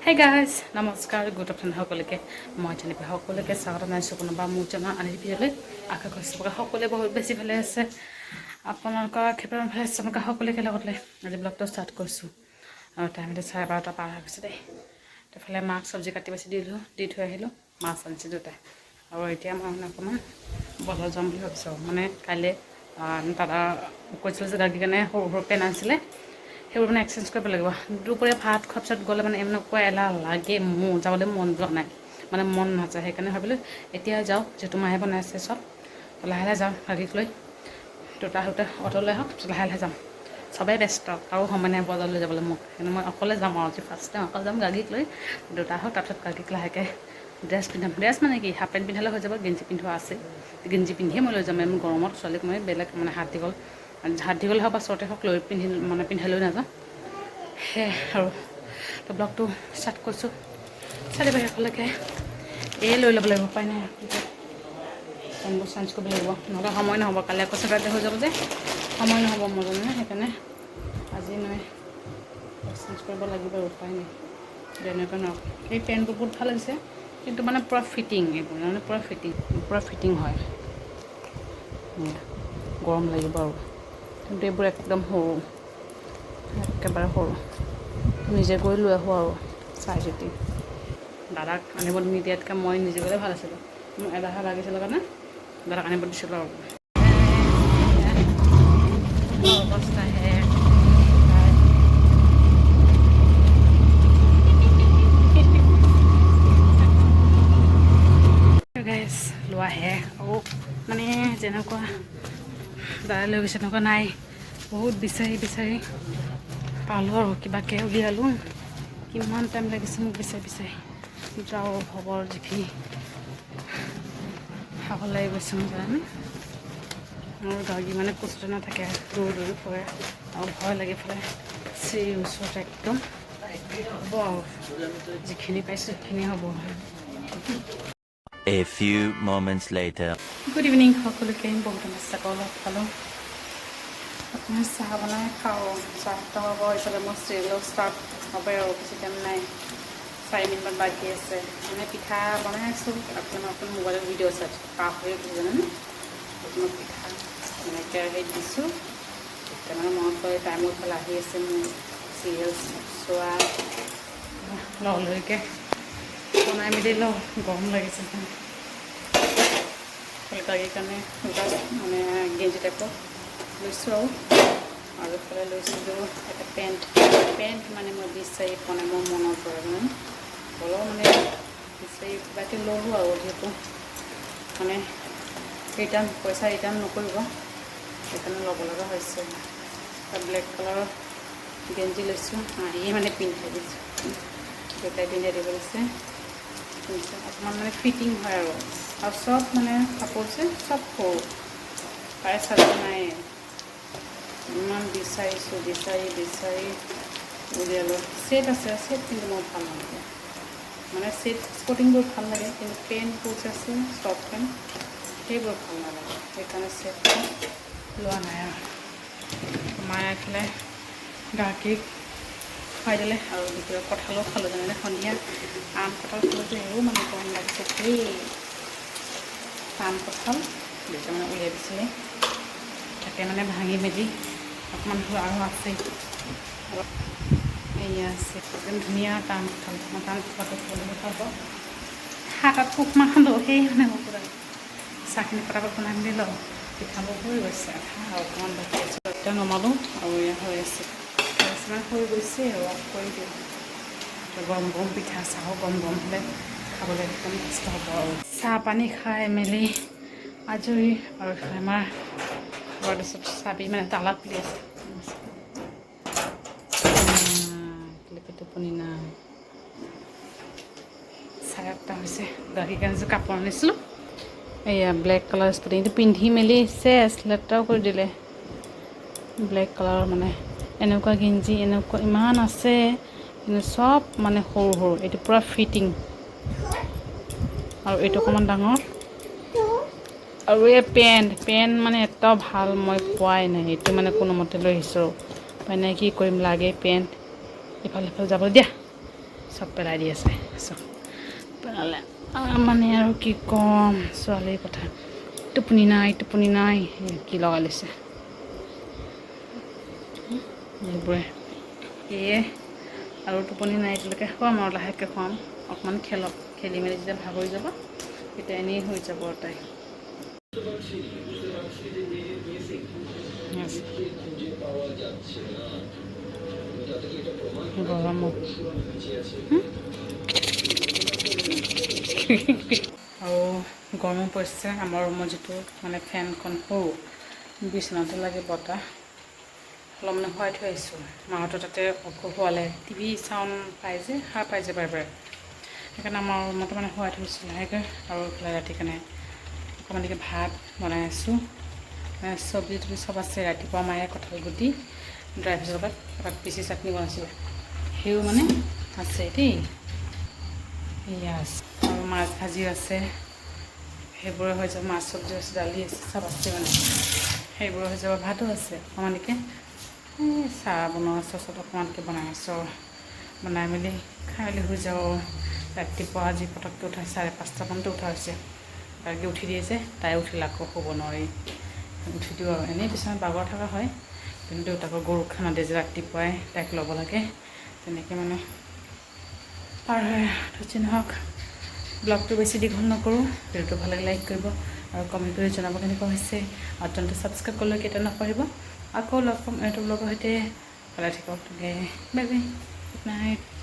Hey guys, নমস্কাৰ good afternoon সকলোকে মই জানিবা সকলোকে স্বাগতম জনাইছোঁ কোনোবা মোৰ জনা আনি ভিডিঅ'লৈ আশা কৰিছোঁ সকলোৱে বহুত বেছি ভালে আছে আপোনালোকৰ ক্ষেত্ৰত ভালে আছে আপোনালোকে সকলোকে লগত লৈ আজি ব্লগটো ষ্টাৰ্ট কৰিছোঁ আৰু টাইম এতিয়া 12:30 পাৰ হৈ গৈছে দেই এইফালে মাক চব্জি কাটি বাচি দিলোঁ দি থৈ আহিলোঁ মাছ আনিছে দুটাই আৰু এতিয়া মই অকণমান বজাৰ যাম বুলি ভাবিছোঁ মানে কাইলৈ দাদা কৈছিলোঁ যে দাদা কাৰণে সৰু সৰু পেন আনিছিলে সেইবোৰ মানে এক্সচেঞ্জ কৰিব লাগিব দুপৰীয়া ভাত খোৱাৰ পিছত গ'লে মানে এনেকুৱা এলাহ লাগে মোৰ যাবলৈ মন যোৱা নাই মানে মন নাযায় সেইকাৰণে ভাবিলোঁ এতিয়া যাওঁ যিহেতু মায়ে বনাইছে চব লাহে লাহে যাওঁ গাড়ীত লৈ দুটা অটো লৈ আহক লাহে লাহে যাম চবেই ব্যস্ত আৰু সময় নাই বজাৰলৈ যাবলৈ মোক সেইকাৰণে মই অকলে যাম আৰু আজি ফাৰ্ষ্ট টাইম অকলে যাম গাড়ীত লৈ দুটা আহক তাৰপিছত গাড়ীত লাহেকৈ ড্ৰেছ পিন্ধাম ড্ৰেছ মানে কি হাফ পেণ্ট পিন্ধালে হৈ যাব গেঞ্জি পিন্ধোৱা আছে গেঞ্জি পিন্ধিয়ে মই লৈ যাম মোৰ গৰমত ছোৱালীক মই বেলেগ মানে হাত দীঘল হওক বা শ্বৰ্টে হওক লৈ পিন্ধাই লৈ নাযাওঁ সেয়াই আৰু তো ব্লগটো ষ্টাৰ্ট কৰিছোঁ চাৰি বাহিৰলৈকে লৈ ল'ব লাগিব উপায় নাই পেনবোৰ চেঞ্জ কৰিব লাগিব নহ'লে সময় নহ'ব কালি আকৌ চেটাৰডে হৈ যাব যে সময় নহ'ব মোৰ জানে সেইকাৰণে আজি মই চেঞ্জ কৰিব লাগিব উপায় নাই যেনেকৈ নহওক এই পেণ্টবোৰ বহুত ভাল হৈছে কিন্তু মানে পূৰা ফিটিং এইবোৰ মানে পূৰা ফিটিং হয় গৰম লাগিব আৰু কিন্তু এইবোৰ একদম সৰু একেবাৰে সৰু নিজে গৈ লৈ আহোঁ আৰু চাই চিতি দাদাক আনিব নিদিয়াতকৈ মই নিজে গ'লে ভাল আছিলোঁ মোৰ এলাহ লাগিছিলে কাৰণে দাদাক আনিব দিছিলোঁ আৰু অৱস্থাহে গেছ লোৱাহে আৰু মানে যেনেকুৱা দাদা লৈ গৈছে তেনেকুৱা নাই বহুত বিচাৰি পালোঁ আৰু কিবাকৈ উলিয়ালোঁ কিমান টাইম লাগিছে মোক বিচাৰি যাওঁ খবৰ যিখিনি খাব লাগি গৈছে মোক জানে মোৰ গাড়ী মানে কষ্ট নাথাকে দৌৰি ফুৰে আৰু ভয় লাগি পেলাই চিৰি ওচৰত একদম হ'ব আৰু যিখিনি পাইছোঁ সেইখিনি হ'ব A few moments later. Good evening সকলোকে বহুত সমস্যা অলপ খালোঁ আপোনাৰ চাহ বনাই খাওঁ চাহটা হ'ব এইফালে মোৰ চিৰিয়েলো ষ্টাৰ্ট হ'বই আৰু বেছি টাইম নাই 4 মিনিটমান বাকী আছে মানে পিঠা বনাই আছোঁ আপোনাৰ মোবাইলত ভিডিঅ' চাই পাহৰি জানেনে আপোনাৰ পিঠা মানে কেৰাহীত দিছোঁ এতিয়া মানে মনত পৰে টাইমৰ ফালে আহি আছে মোৰ চিৰিয়েল চোৱা ললৈকে বনাই মেলি লওঁ গৰম লাগিছে গাড়ীৰ কাৰণে মানে গেঞ্জি টাইপৰ লৈছোঁ আৰু এইফালে লৈছিলোঁ এটা পেণ্ট মানে মই বিচাৰি পোৱা নাই মোৰ মনৰ পৰা মানে হ'লেও মানে বিচাৰি কিবাকে ল'লোঁ আৰু যিহেতু মানে পইচা ৰিটাৰ্ণ নকৰিব সেইকাৰণে ল'ব লগা হৈছে এটা ব্লেক কালাৰৰ গেঞ্জি লৈছোঁ আহিয়ে মানে পিন্ধাই দিছোঁ দেউতাই পিন্ধাই দিব দিছে অকণমান মানে ফিটিং হয় আৰু চব মানে কাপোৰ যে চব সৰু প্ৰায় চালে নাই ইমান বিচাৰিছোঁ বিচাৰি উলিয়ালোঁ ছেট আছে ছেট কিন্তু মোৰ ভাল নালাগে মানে ছেট স্পৰ্টিংবোৰ ভাল লাগে কিন্তু পেণ্টবোৰ যে আছে শ্বৰ্ট পেণ্ট সেইবোৰ ভাল নালাগে সেইকাৰণে ছেটটো লোৱা নাই আৰু মায়ে এইফালে গাখীৰ খুৱাই দিলে আৰু দুপৰীয়া কঁঠালো খালোঁ যেনে সন্ধিয়া আম কঁঠাল খালোঁ যে এইও মানে গৰম লাগিছে সেই আম কঁঠাল দেউতা মানে উলিয়াই দিছিলে তাকে মানে ভাঙি মেলি অকণমান আৰু আছে এয়া আছে একদম ধুনীয়া টান কঁঠাল টান কঁঠালটো খাবলৈ খাব শাকত কুকমা খালোঁ সেই মানে পুৰা চাহখিনি পটাপট বনাই মেলি লওঁ পিঠাবোৰ হৈ গৈছে অকণমান বাকী আছে এতিয়া নমালোঁ আৰু এয়া হৈ আছে কিছুমান হৈ গৈছে আৰু অফ কৰি দিওঁ গৰম পিঠা চাহো গৰম হ'লে খাবলৈ একদম কষ্ট হ'ব আৰু চাহ পানী খাই মেলি আজৰি আৰু আমাৰ ঘৰত চাবি মানে তালা খুলি আছে টোপনি নাই 8:30 হৈছে গাখীৰ কাৰণে কাপোৰ আনিছিলোঁ এয়া ব্লেক কালাৰ স্পৰ্টিংটো পিন্ধি মেলি চেচ লেতেৰাও কৰি দিলে ব্লেক কালাৰৰ মানে এনেকুৱা গেঞ্জি এনেকুৱা ইমান আছে কিন্তু চব মানে সৰু এইটো পূৰা ফিটিং আৰু এইটো অকণমান ডাঙৰ আৰু এই পেণ্ট মানে এটাও ভাল মই পোৱাই নাই এইটো মানে কোনোমতে লৈ আহিছোঁ উপায় নাই কি কৰিম লাগে পেণ্ট ইফালে যাব দিয়া চব পেলাই দি আছে চব পেলালে মানে আৰু কি ক'ম ছোৱালীৰ কথা টোপনি নাই কি লগাই লৈছে এইবোৰে সেয়ে আৰু টোপনি নাই এতিয়ালৈকে খুৱাম আৰু লাহেকৈ খুৱাম অকণমান খেলি মেলি যেতিয়া ভাগৰি যাব তেতিয়া এনেই হৈ যাব তাই গৰমত আৰু গৰমো পৰিছে আমাৰ ৰুমত যিটো মানে ফেনখন সৰু বিচনাতে লাগে বতাহ অলপ মানে শুৱাই থৈ আহিছোঁ মাহঁতৰ তাতে শুৱালে টিভি চাউণ্ড পাই যে সাৰ পাই যে বাৰে বাৰে সেইকাৰণে আমাৰ ৰুমতে মানে শুৱাই থৈছোঁ লাহেকৈ আৰু এইফালে ৰাতি কাৰণে অকণমানকৈ ভাত বনাই আছোঁ চব্জি তব্জি চব আছে ৰাতিপুৱা মায়ে কঁঠাল গুটি ড্ৰাই ফ্ৰুটৰ লগত তাত পিচি চাটনি বনাইছিলে সেইও মানে আছে দেই এয়া আছে আৰু মাছ ভাজিও আছে সেইবোৰে হৈ যাব মাছ চব্জি আছে দালি আছে চব আছে মানে সেইবোৰ হৈ যাব ভাতো আছে অকণমানকৈ চাহ বনোৱা চচত অকণমানকৈ বনাই আছোঁ বনাই মেলি খাই মেলি হৈ যাব ৰাতিপুৱা আজি পটককৈ উঠা 5:30মানতে উঠা হৈছে তাইকে উঠি দিয়ে যে তাই উঠিলে আকৌ শুব নোৱাৰি উঠি দিওঁ আৰু এনেই বিচনাত বাগৰ থকা হয় কিন্তু দেউতাকৰ গৰু খানা দিয়ে যে ৰাতিপুৱাই তাইক ল'ব লাগে তেনেকৈ মানে পাৰ হয় যি নহওক ব্লগটো বেছি দীঘল নকৰোঁ ভিডিঅ'টো ভাল লাগিলে লাইক কৰিব আৰু কমেণ্ট কৰি জনাব কেনেকুৱা হৈছে আৰু তেন্তে ছাবস্ক্ৰাইব কৰিলে কেতিয়া নকৰিব আকৌ লগ পাম এইটো ব্লগৰ সৈতে ভালে থাকক বাই বাই গুড নাইট